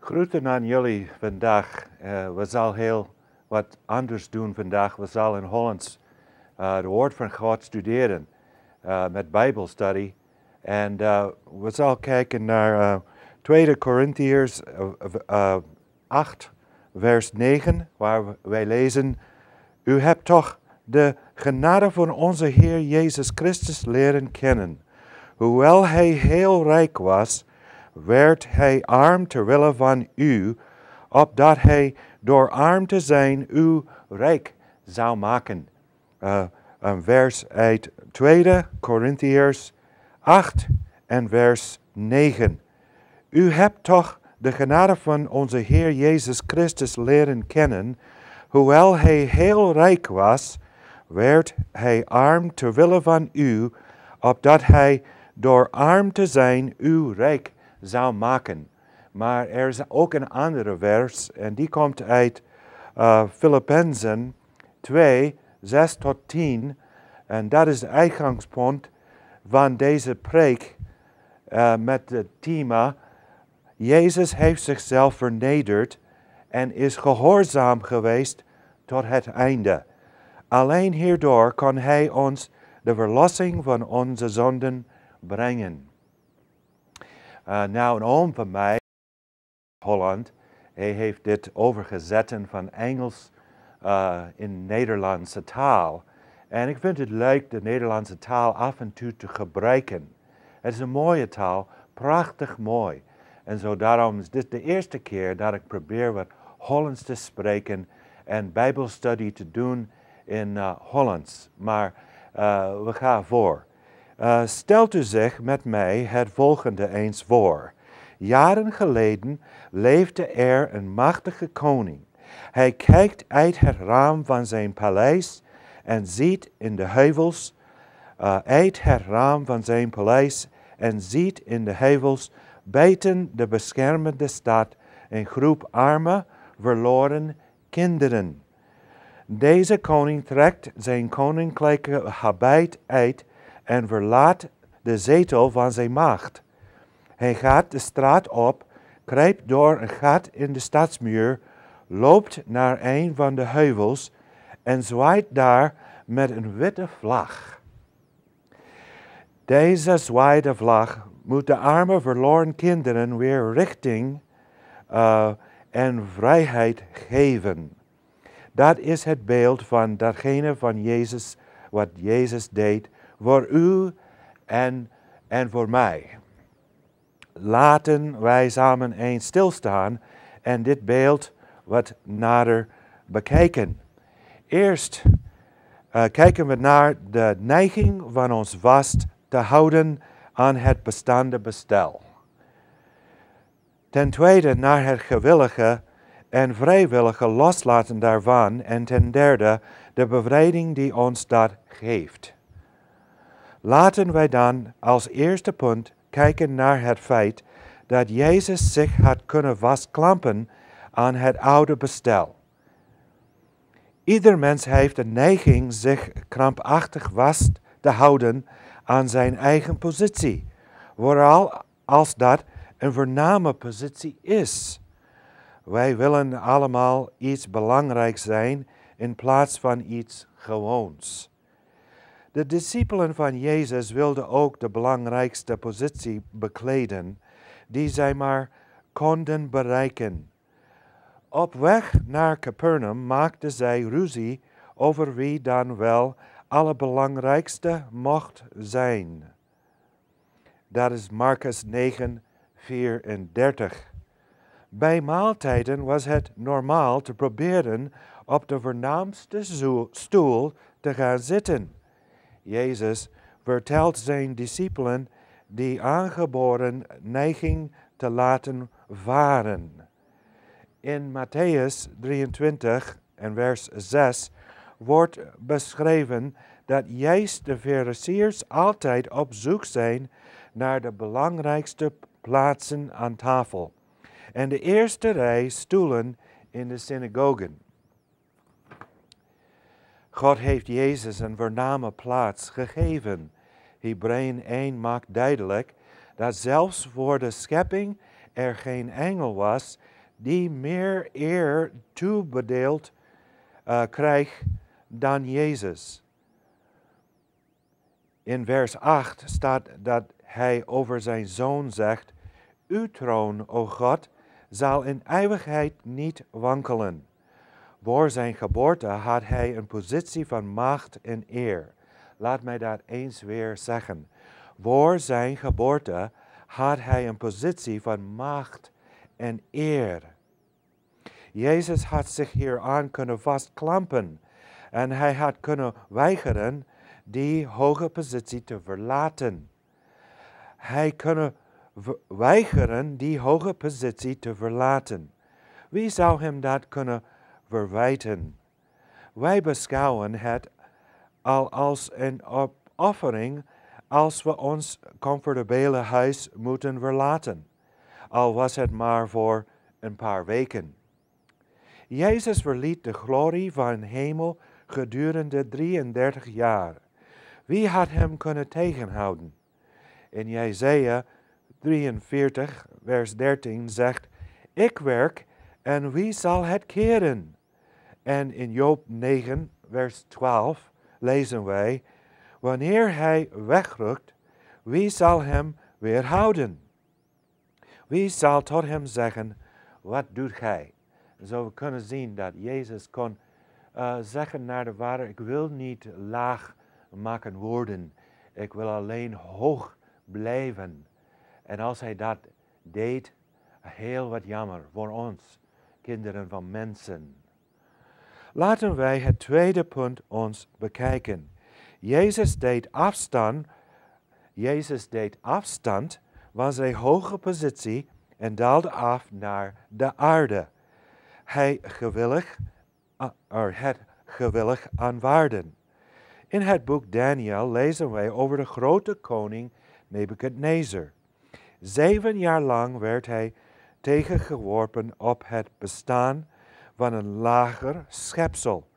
Groeten aan jullie vandaag. We zullen heel wat anders doen vandaag. We zullen in Hollands het woord van God studeren met Bijbelstudie. En we zullen kijken naar 2 Korintiërs 8, vers 9, waar wij lezen: U hebt toch de genade van onze Heer Jezus Christus leren kennen. Hoewel hij heel rijk was, werd hij arm terwille van u, opdat hij door arm te zijn u rijk zou maken. Een vers uit 2 Korintiërs 8 en vers 9. U hebt toch de genade van onze Heer Jezus Christus leren kennen. Hoewel hij heel rijk was, werd hij arm terwille van u, opdat hij door arm te zijn u rijk zou maken. Maar er is ook een andere vers en die komt uit Filippenzen 2, 6 tot 10. En dat is het uitgangspunt van deze preek met het thema: Jezus heeft zichzelf vernederd en is gehoorzaam geweest tot het einde. Alleen hierdoor kon hij ons de verlossing van onze zonden brengen. Nou, een oom van mij, Holland, hij heeft dit overgezet van Engels in Nederlandse taal. En ik vind het leuk de Nederlandse taal af en toe te gebruiken. Het is een mooie taal, prachtig mooi. En zo daarom is dit de eerste keer dat ik probeer wat Hollands te spreken en Bijbelstudie te doen in Hollands. Maar we gaan voor. Stelt u zich met mij het volgende eens voor. Jaren geleden leefde er een machtige koning. Hij kijkt uit het raam van zijn paleis en ziet in de heuvels, buiten de beschermende stad een groep arme, verloren kinderen. Deze koning trekt zijn koninklijke habit uit en verlaat de zetel van zijn macht. Hij gaat de straat op, kruipt door een gat in de stadsmuur, loopt naar een van de heuvels en zwaait daar met een witte vlag. Deze zwaaide vlag moet de arme verloren kinderen weer richting en vrijheid geven. Dat is het beeld van datgene van Jezus, wat Jezus deed voor u en voor mij. Laten wij samen eens stilstaan en dit beeld wat nader bekijken. Eerst kijken we naar de neiging van ons vast te houden aan het bestaande bestel. Ten tweede naar het gewillige en vrijwillige loslaten daarvan. En ten derde de bevrijding die ons dat geeft. Laten wij dan als eerste punt kijken naar het feit dat Jezus zich had kunnen vastklampen aan het oude bestel. Ieder mens heeft een neiging zich krampachtig vast te houden aan zijn eigen positie, vooral als dat een voorname positie is. Wij willen allemaal iets belangrijks zijn in plaats van iets gewoons. De discipelen van Jezus wilden ook de belangrijkste positie bekleden die zij maar konden bereiken. Op weg naar Capernaum maakten zij ruzie over wie dan wel allerbelangrijkste mocht zijn. Dat is Marcus 9, 34. Bij maaltijden was het normaal te proberen op de voornaamste stoel te gaan zitten. Jezus vertelt zijn discipelen die aangeboren neiging te laten varen. In Matthäus 23 en vers 6 wordt beschreven dat juist de Farizeeërs altijd op zoek zijn naar de belangrijkste plaatsen aan tafel en de eerste rij stoelen in de synagogen. God heeft Jezus een voorname plaats gegeven. Hebreeën 1 maakt duidelijk dat zelfs voor de schepping er geen engel was die meer eer toebedeeld krijgt dan Jezus. In vers 8 staat dat hij over zijn zoon zegt, uw troon, o God, zal in eeuwigheid niet wankelen. Voor zijn geboorte had hij een positie van macht en eer. Laat mij dat eens weer zeggen. Voor zijn geboorte had hij een positie van macht en eer. Jezus had zich hieraan kunnen vastklampen en hij had kunnen weigeren die hoge positie te verlaten. Hij kon weigeren die hoge positie te verlaten. Wie zou hem dat kunnen verwijten? Wij beschouwen het al als een opoffering als we ons comfortabele huis moeten verlaten, al was het maar voor een paar weken. Jezus verliet de glorie van de hemel gedurende 33 jaar. Wie had hem kunnen tegenhouden? In Jesaja 43, vers 13 zegt, ik werk en wie zal het keren? En in Job 9, vers 12 lezen wij, wanneer hij wegrukt, wie zal hem weerhouden? Wie zal tot hem zeggen, wat doet gij? Zo we kunnen zien dat Jezus kon zeggen naar de Vader, ik wil niet laag maken worden. Ik wil alleen hoog blijven. En als hij dat deed, heel wat jammer voor ons, kinderen van mensen. Laten wij het tweede punt ons bekijken. Jezus deed afstand van zijn hoge positie en daalde af naar de aarde. Het gewillig aanvaarden. In het boek Daniel lezen wij over de grote koning Nebukadnezar. 7 jaar lang werd hij tegengeworpen op het bestaan van een lager schepsel,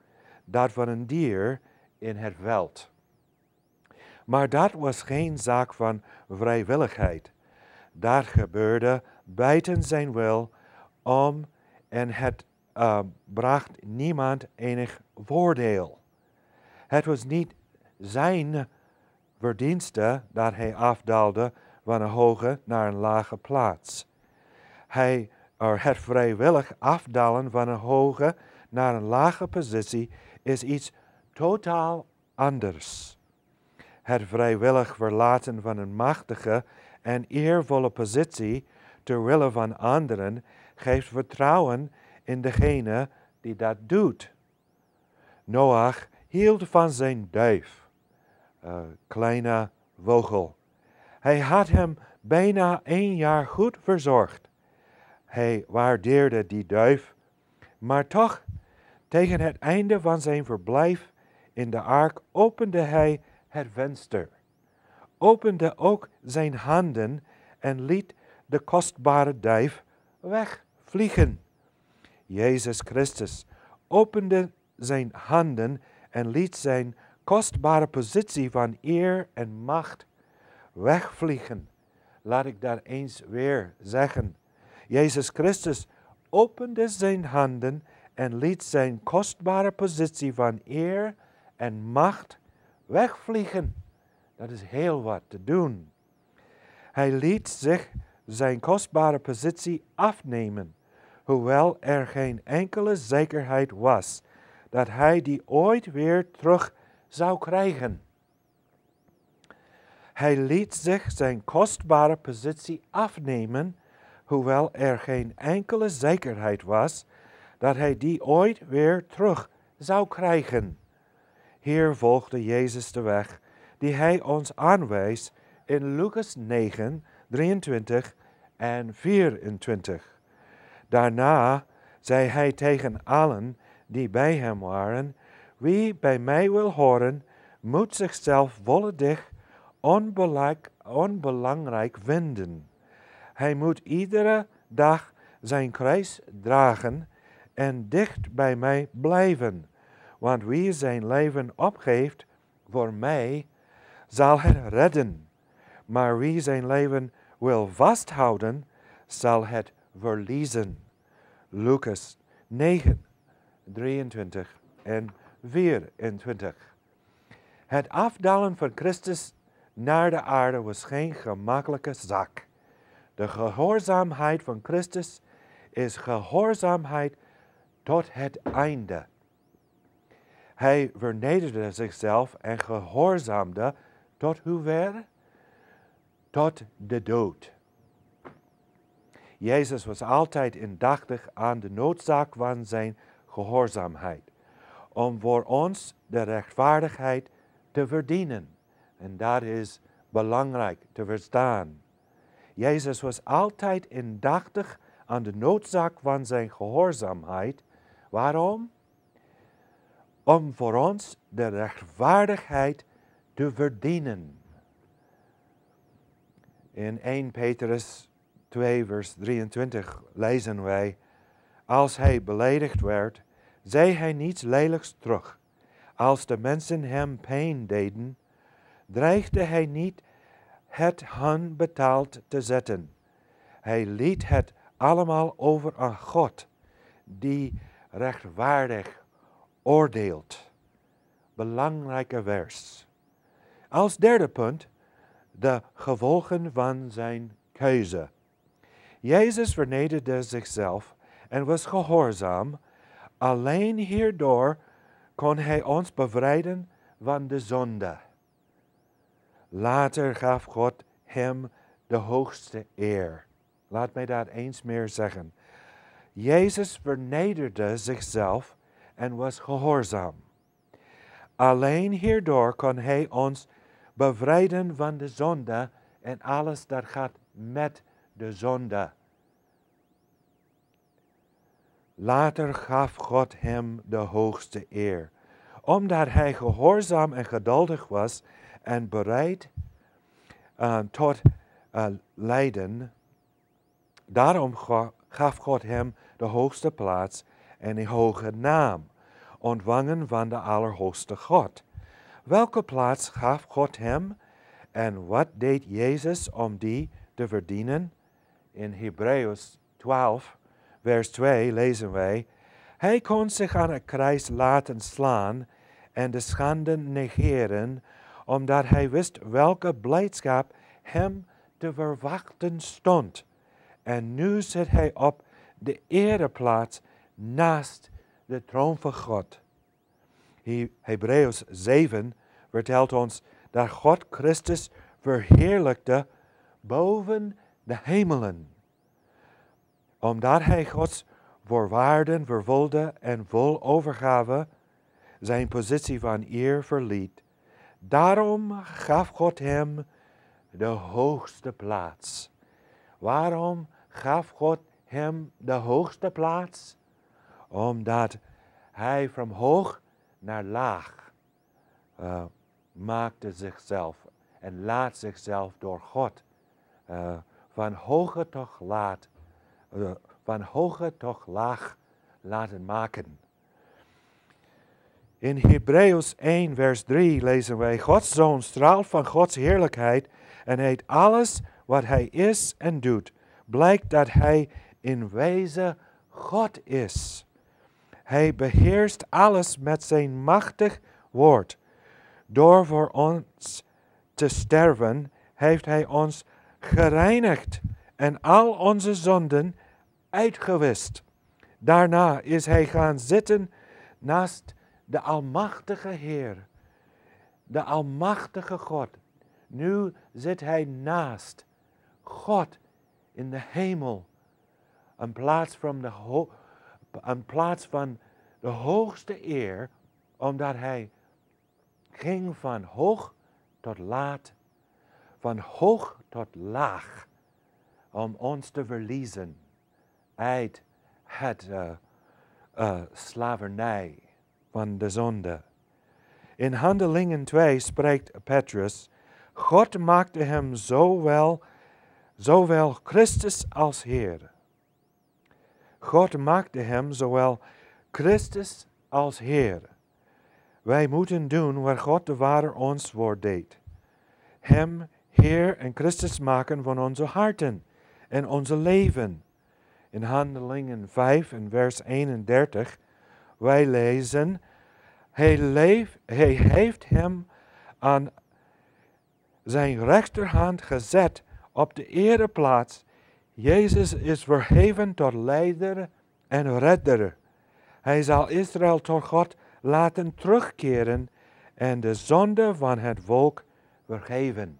dat van een dier in het veld. Maar dat was geen zaak van vrijwilligheid. Dat gebeurde buiten zijn wil om en het bracht niemand enig voordeel. Het was niet zijn verdienste dat hij afdaalde van een hoge naar een lage plaats. Het vrijwillig afdalen van een hoge naar een lage positie is iets totaal anders. Het vrijwillig verlaten van een machtige en eervolle positie ter wille van anderen geeft vertrouwen in degene die dat doet. Noach hield van zijn duif, kleine vogel. Hij had hem bijna 1 jaar goed verzorgd. Hij waardeerde die duif, maar toch, tegen het einde van zijn verblijf in de ark opende hij het venster, opende ook zijn handen en liet de kostbare duif wegvliegen. Jezus Christus opende zijn handen en liet zijn kostbare positie van eer en macht wegvliegen. Laat ik dat eens weer zeggen. Jezus Christus opende zijn handen en liet zijn kostbare positie van eer en macht wegvliegen. Dat is heel wat te doen. Hij liet zich zijn kostbare positie afnemen, hoewel er geen enkele zekerheid was dat hij die ooit weer terug zou krijgen. Hij liet zich zijn kostbare positie afnemen, hoewel er geen enkele zekerheid was dat hij die ooit weer terug zou krijgen. Hier volgde Jezus de weg die hij ons aanwijst in Lucas 9, 23 en 24. Daarna zei hij tegen allen die bij hem waren, wie bij mij wil horen, moet zichzelf volledig onbelangrijk vinden. Hij moet iedere dag zijn kruis dragen en dicht bij mij blijven. Want wie zijn leven opgeeft voor mij, zal het redden. Maar wie zijn leven wil vasthouden, zal het verliezen. Lucas 9, 23 en 24. Het afdalen van Christus naar de aarde was geen gemakkelijke zaak. De gehoorzaamheid van Christus is gehoorzaamheid tot het einde. Hij vernederde zichzelf en gehoorzaamde tot hoever? Tot de dood. Jezus was altijd indachtig aan de noodzaak van zijn gehoorzaamheid, om voor ons de rechtvaardigheid te verdienen. En dat is belangrijk te verstaan. Jezus was altijd indachtig aan de noodzaak van zijn gehoorzaamheid. Waarom? Om voor ons de rechtvaardigheid te verdienen. In 1 Petrus 2 vers 23 lezen wij: als hij beledigd werd, zei hij niets lelijks terug. Als de mensen hem pijn deden, dreigde hij niet het hun betaald te zetten. Hij liet het allemaal over aan God, die rechtvaardig oordeelt. Belangrijke vers. Als derde punt, de gevolgen van zijn keuze. Jezus vernederde zichzelf en was gehoorzaam. Alleen hierdoor kon hij ons bevrijden van de zonde. Later gaf God hem de hoogste eer. Laat mij dat eens meer zeggen. Jezus vernederde zichzelf en was gehoorzaam. Alleen hierdoor kon hij ons bevrijden van de zonde en alles dat gaat met de zonde. Later gaf God hem de hoogste eer, omdat hij gehoorzaam en geduldig was en bereid tot lijden. Daarom gaf God hem de hoogste plaats en een hoge naam, ontvangen van de Allerhoogste God. Welke plaats gaf God hem en wat deed Jezus om die te verdienen? In Hebreeën 12, vers 2 lezen wij: hij kon zich aan het kruis laten slaan en de schande negeren, omdat hij wist welke blijdschap hem te verwachten stond. En nu zit hij op de ereplaats naast de troon van God. Hebreeën 7 vertelt ons dat God Christus verheerlijkte boven de hemelen, omdat hij Gods voorwaarden vervulde en vol overgave zijn positie van eer verliet. Daarom gaf God hem de hoogste plaats. Waarom gaf God hem de hoogste plaats? Omdat hij van hoog naar laag maakte zichzelf en laat zichzelf door God van hoger toch laag laten maken. In Hebreeën 1 vers 3 lezen wij: Gods Zoon straalt van Gods heerlijkheid en heet alles wat hij is en doet. Blijkt dat hij in wezen God is. Hij beheerst alles met zijn machtig woord. Door voor ons te sterven heeft hij ons gereinigd en al onze zonden uitgewist. Daarna is hij gaan zitten naast de almachtige Heer, de almachtige God. Nu zit hij naast God in de hemel, in plaats van de hoogste eer, omdat hij ging van hoog tot laat, van hoog tot laag, om ons te verliezen uit het slavernij van de zonde. In Handelingen 2 spreekt Petrus: God maakte hem zowel Christus als Heer. God maakte hem zowel Christus als Heer. Wij moeten doen wat God de Vader ons voordeed. Hem Heer en Christus maken van onze harten en onze leven. In Handelingen 5 en vers 31, wij lezen, hij heeft hem aan zijn rechterhand gezet op de ereplaats. Jezus is verheven tot leider en redder. Hij zal Israël tot God laten terugkeren en de zonde van het volk vergeven.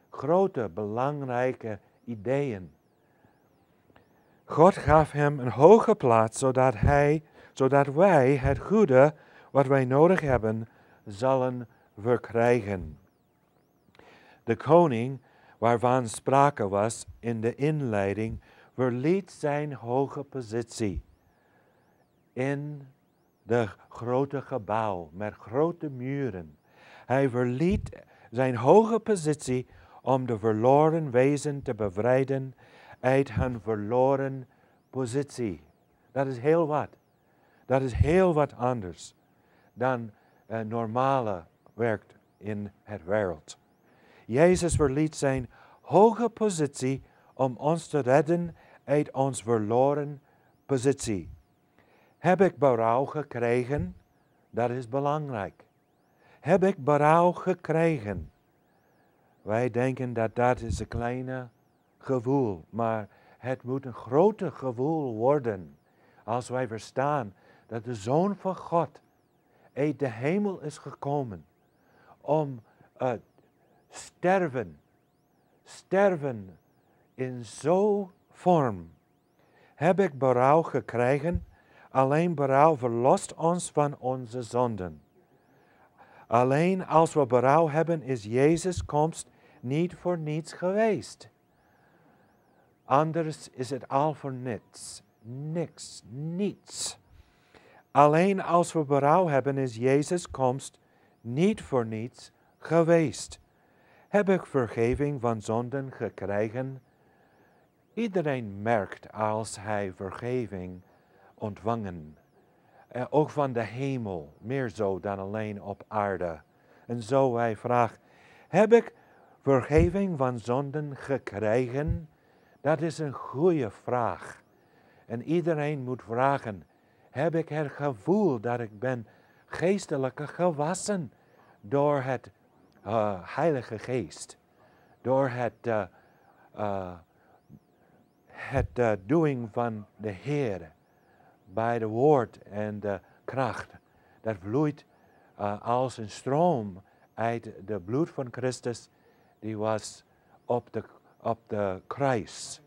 Grote, belangrijke ideeën. God gaf hem een hoge plaats, zodat wij het goede wat wij nodig hebben, zullen verkrijgen. De koning, waarvan sprake was in de inleiding, verliet zijn hoge positie in de grote gebouw met grote muren. Hij verliet zijn hoge positie om de verloren wezen te bevrijden uit hun verloren positie. Dat is heel wat. Dat is heel wat anders dan normale werkt in het wereld. Jezus verliet zijn hoge positie om ons te redden uit ons verloren positie. Heb ik berouw gekregen? Dat is belangrijk. Heb ik berouw gekregen? Wij denken dat dat is een kleine gevoel, maar het moet een grote gevoel worden als wij verstaan dat de Zoon van God uit de hemel is gekomen om sterven in zo'n vorm. Heb ik berouw gekregen? Alleen berouw verlost ons van onze zonden. Alleen als we berouw hebben is Jezus' komst niet voor niets geweest. Anders is het al voor niets. Niks, niets. Alleen als we berouw hebben is Jezus' komst niet voor niets geweest. Heb ik vergeving van zonden gekregen? Iedereen merkt als hij vergeving ontvangen. Ook van de hemel, meer zo dan alleen op aarde. En zo hij vraagt, heb ik vergeving van zonden gekregen? Dat is een goede vraag. En iedereen moet vragen, heb ik het gevoel dat ik ben geestelijk gewassen door het Heilige Geest. Door het doen van de Heer. Bij de woord en de kracht. Dat vloeit als een stroom uit de bloed van Christus. Die was op de kruis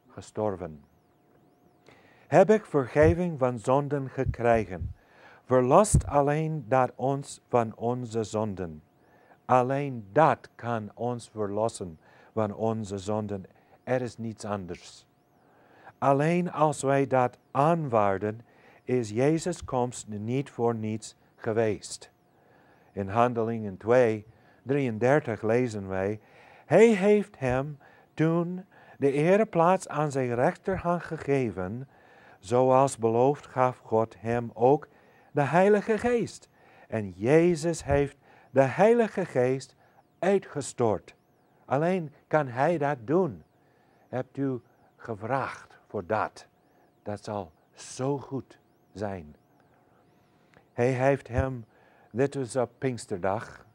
gestorven. Heb ik vergeving van zonden gekregen? Verlost alleen dat ons van onze zonden. Alleen dat kan ons verlossen van onze zonden. Er is niets anders. Alleen als wij dat aanvaarden, is Jezus' komst niet voor niets geweest. In Handelingen 2:33 lezen wij, hij heeft hem toen de ereplaats aan zijn rechterhand gegeven, zoals beloofd gaf God hem ook de Heilige Geest. En Jezus heeft de Heilige Geest uitgestort. Alleen kan hij dat doen. Hebt u gevraagd voor dat? Dat zal zo goed zijn. Hij heeft hem, dit is op Pinksterdag,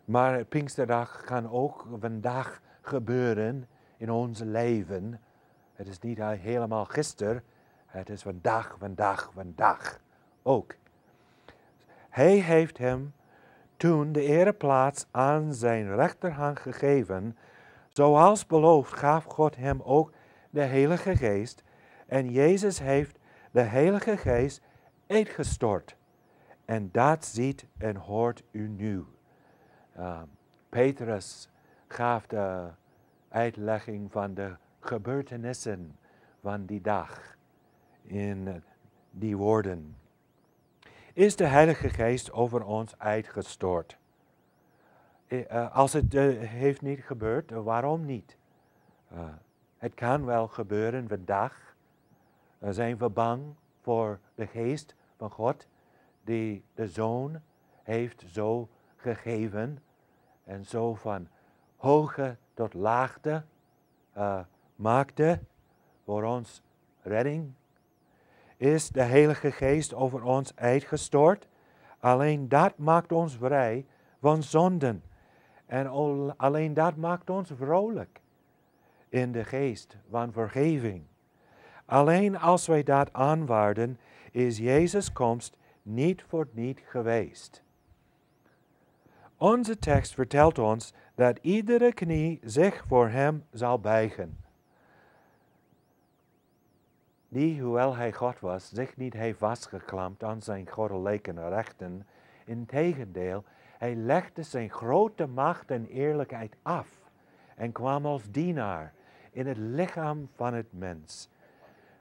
maar Pinksterdag kan ook vandaag gebeuren in ons leven. Het is niet helemaal gisteren, het is vandaag ook. Hij heeft hem toen de ereplaats aan zijn rechterhand gegeven, zoals beloofd gaf God hem ook de Heilige Geest. En Jezus heeft de Heilige Geest uitgestort. En dat ziet en hoort u nu. Petrus gaf de uitlegging van de gebeurtenissen van die dag in die woorden. Is de Heilige Geest over ons uitgestort? Als het heeft niet gebeurd, waarom niet? Het kan wel gebeuren vandaag. Zijn we bang voor de Geest van God, die de Zoon heeft zo gegeven en zo van hoge tot laagte maakte voor ons redding? Is de Heilige Geest over ons uitgestort? Alleen dat maakt ons vrij van zonden. En alleen dat maakt ons vrolijk in de geest van vergeving. Alleen als wij dat aanvaarden, is Jezus' komst niet voor niet geweest. Onze tekst vertelt ons dat iedere knie zich voor hem zal buigen. Die, hoewel hij God was, zich niet heeft vastgeklampt aan zijn goddelijke rechten. Integendeel, hij legde zijn grote macht en eerlijkheid af en kwam als dienaar in het lichaam van het mens.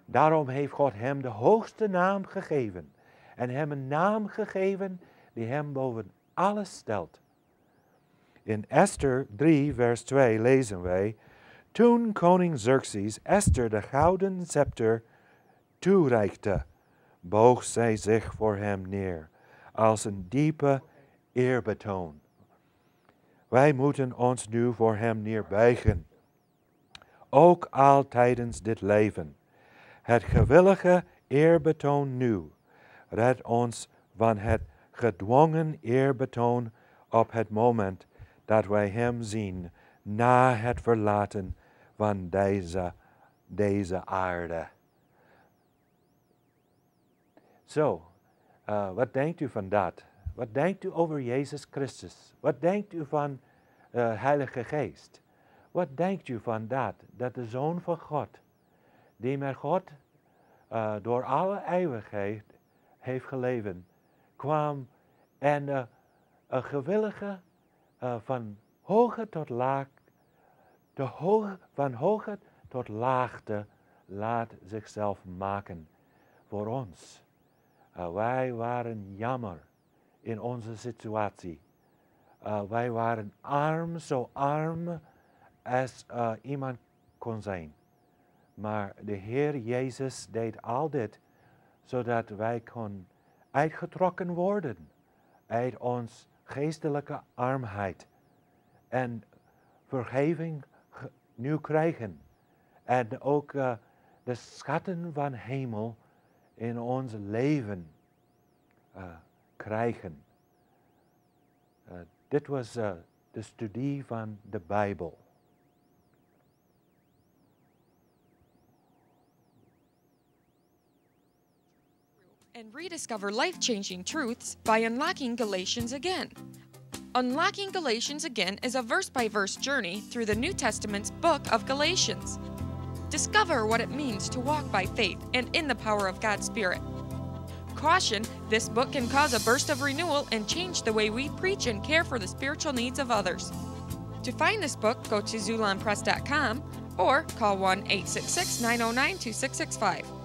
Daarom heeft God hem de hoogste naam gegeven en hem een naam gegeven die hem boven alles stelt. In Esther 3 vers 2 lezen wij: Toen koning Xerxes Esther de gouden scepter toereikte, boog zij zich voor hem neer, als een diepe eerbetoon. Wij moeten ons nu voor hem neerbuigen, ook al tijdens dit leven. Het gewillige eerbetoon nu redt ons van het gedwongen eerbetoon op het moment dat wij hem zien na het verlaten van deze aarde. Zo, wat denkt u van dat? Wat denkt u over Jezus Christus? Wat denkt u van Heilige Geest? Wat denkt u van dat de Zoon van God, die met God door alle eeuwigheid heeft geleefd, kwam en een gewillige van hoge tot laag, van hoge tot laagte laat zichzelf maken voor ons. Wij waren jammer in onze situatie. Wij waren arm, zo arm als iemand kon zijn. Maar de Heer Jezus deed al dit, zodat wij kon uitgetrokken worden uit ons geestelijke armheid en vergeving nu krijgen. En ook de schatten van hemel in ons leven krijgen. Dit was de studie van de Bijbel. And rediscover life-changing truths by unlocking Galatians again. Unlocking Galatians again is a verse-by-verse journey through the New Testament's book of Galatians. Discover what it means to walk by faith and in the power of God's Spirit. Caution, this book can cause a burst of renewal and change the way we preach and care for the spiritual needs of others. To find this book, go to zulonpress.com or call 1-866-909-2665.